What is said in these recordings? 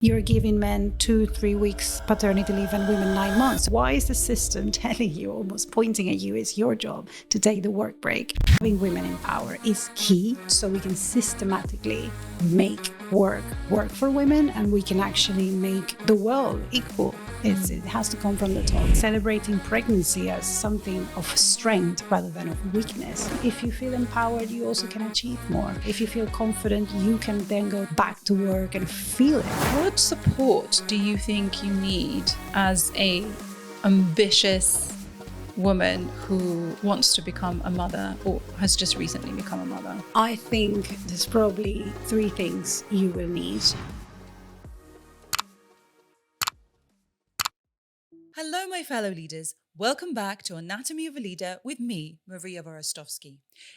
You're giving men 2-3 weeks paternity leave and women 9 months. Why is the system telling you, almost pointing at you, it's your job to take the work break? Having women in power is key, so we can systematically make work for women, and we can actually make the world equal. It has to come from the top. Celebrating pregnancy as something of strength rather than of weakness. If you feel empowered, you also can achieve more. If you feel confident, you can then go back to work and feel it. What support do you think you need as a ambitious woman who wants to become a mother or has just recently become a mother? I think there's probably 3 things you will need. Hello, my fellow leaders. Welcome back to Anatomy of a Leader with me, Maria Hvorostovsky.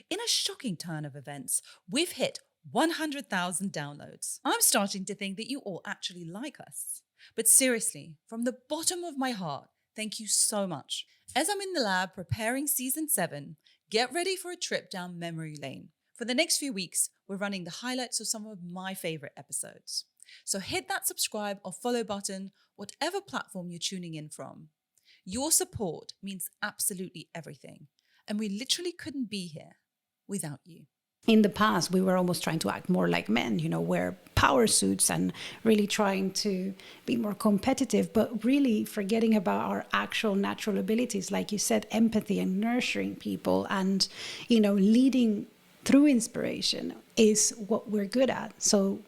In a shocking turn of events, we've hit 100,000 downloads. I'm starting to think that you all actually like us. But seriously, from the bottom of my heart, thank you so much. As I'm in the lab preparing season 7, get ready for a trip down memory lane. For the next few weeks, we're running the highlights of some of my favorite episodes. So hit that subscribe or follow button, whatever platform you're tuning in from. Your support means absolutely everything, and we literally couldn't be here without you. In the past, we were almost trying to act more like men, wear power suits and really trying to be more competitive, but really forgetting about our actual natural abilities, like you said, empathy and nurturing people and, leading through inspiration is what we're good at. So,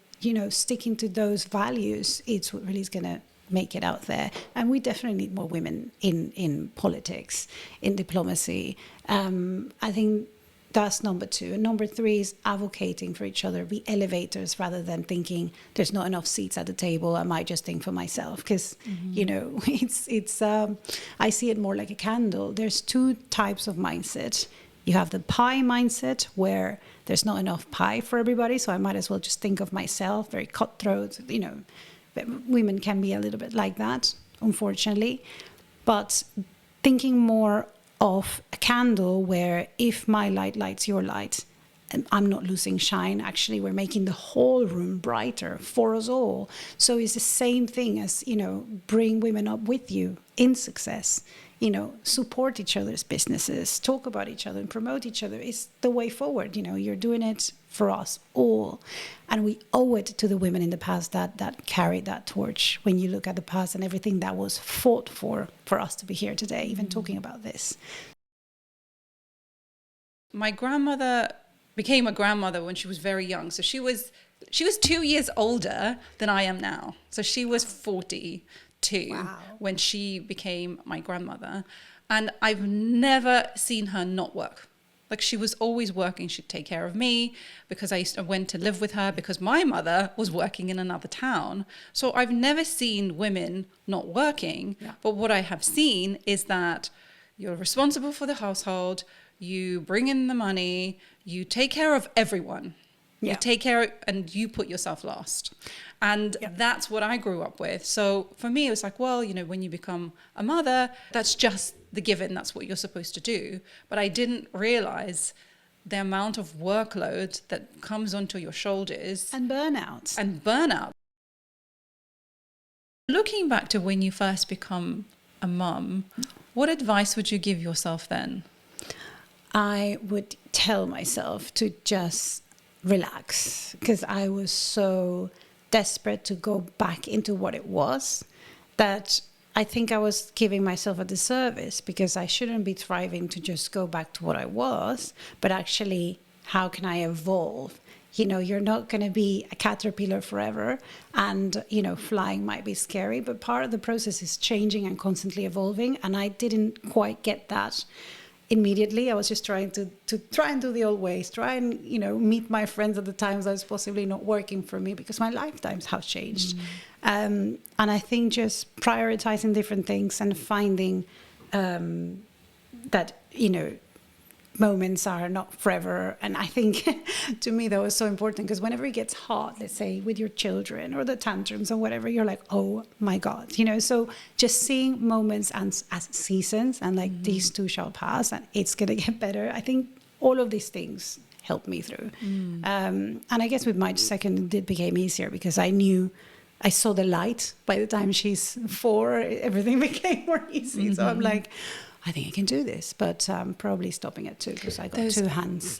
sticking to those values, it's what really is going to make it out there. And we definitely need more women in politics, in diplomacy. I think that's number 2. And number 3 is advocating for each other, be elevators rather than thinking there's not enough seats at the table. I might just think for myself because, it's I see it more like a candle. There's 2 types of mindset. You have the pie mindset where there's not enough pie for everybody. So I might as well just think of myself, very cutthroat, women can be a little bit like that, unfortunately. But thinking more of a candle where if my light lights your light, and I'm not losing shine, actually we're making the whole room brighter for us all. So it's the same thing as, bring women up with you in success, support each other's businesses, talk about each other and promote each other. It's the way forward. You're doing it for us all. And we owe it to the women in the past that carried that torch. When you look at the past and everything that was fought for us to be here today, even talking about this. My grandmother became a grandmother when she was very young. So she was 2 years older than I am now. So she was 42 when she became my grandmother. And I've never seen her not work. Like, she was always working. She'd take care of me because I went to live with her because my mother was working in another town. So I've never seen women not working. Yeah. But what I have seen is that you're responsible for the household. You bring in the money. You take care of everyone. Yeah. You take care and you put yourself last. And that's what I grew up with. So for me, it was like, well, when you become a mother, that's just the given. That's what you're supposed to do. But I didn't realize the amount of workload that comes onto your shoulders. And burnout. Looking back to when you first become a mum, what advice would you give yourself then? I would tell myself to just relax, because I was so desperate to go back into what it was that I think I was giving myself a disservice, because I shouldn't be thriving to just go back to what I was, but actually, how can I evolve? You're not going to be a caterpillar forever, and, flying might be scary, but part of the process is changing and constantly evolving, and I didn't quite get that immediately. I was just trying to try and do the old ways, try and, meet my friends at the times that was possibly not working for me because my lifetimes have changed. And I think just prioritizing different things and finding that, moments are not forever. And I think to me that was so important, because whenever it gets hot, let's say with your children or the tantrums or whatever, you're like, oh my God, so just seeing moments as seasons and like these too shall pass and it's going to get better. I think all of these things helped me through. And I guess with my second, it became easier because I knew I saw the light. By the time she's 4, everything became more easy. So I'm like, I think I can do this, but probably stopping at 2 because I got 2 hands.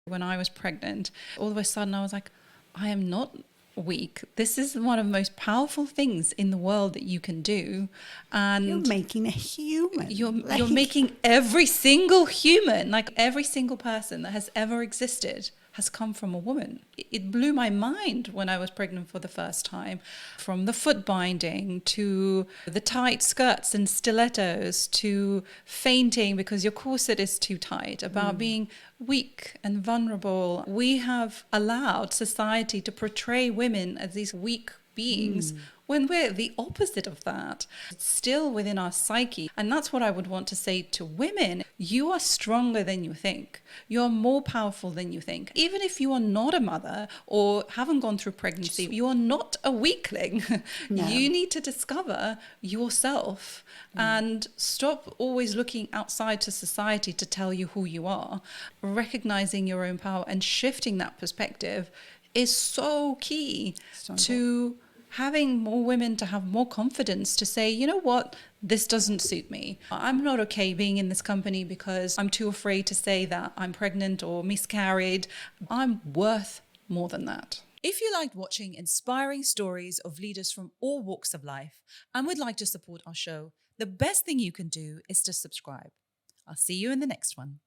When I was pregnant, all of a sudden I was like, I am not weak. This is one of the most powerful things in the world that you can do. And you're making a human. You're making every single human, like every single person that has ever existed has come from a woman. It blew my mind when I was pregnant for the first time, from the foot binding to the tight skirts and stilettos to fainting because your corset is too tight, about being weak and vulnerable. We have allowed society to portray women as these weak beings when we're the opposite of that. It's still within our psyche. And that's what I would want to say to women. You are stronger than you think. You're more powerful than you think. Even if you are not a mother or haven't gone through pregnancy, you are not a weakling. No. You need to discover yourself and stop always looking outside to society to tell you who you are. Recognizing your own power and shifting that perspective is so key to having more women to have more confidence to say, you know what, this doesn't suit me. I'm not okay being in this company because I'm too afraid to say that I'm pregnant or miscarried. I'm worth more than that. If you liked watching inspiring stories of leaders from all walks of life and would like to support our show, the best thing you can do is to subscribe. I'll see you in the next one.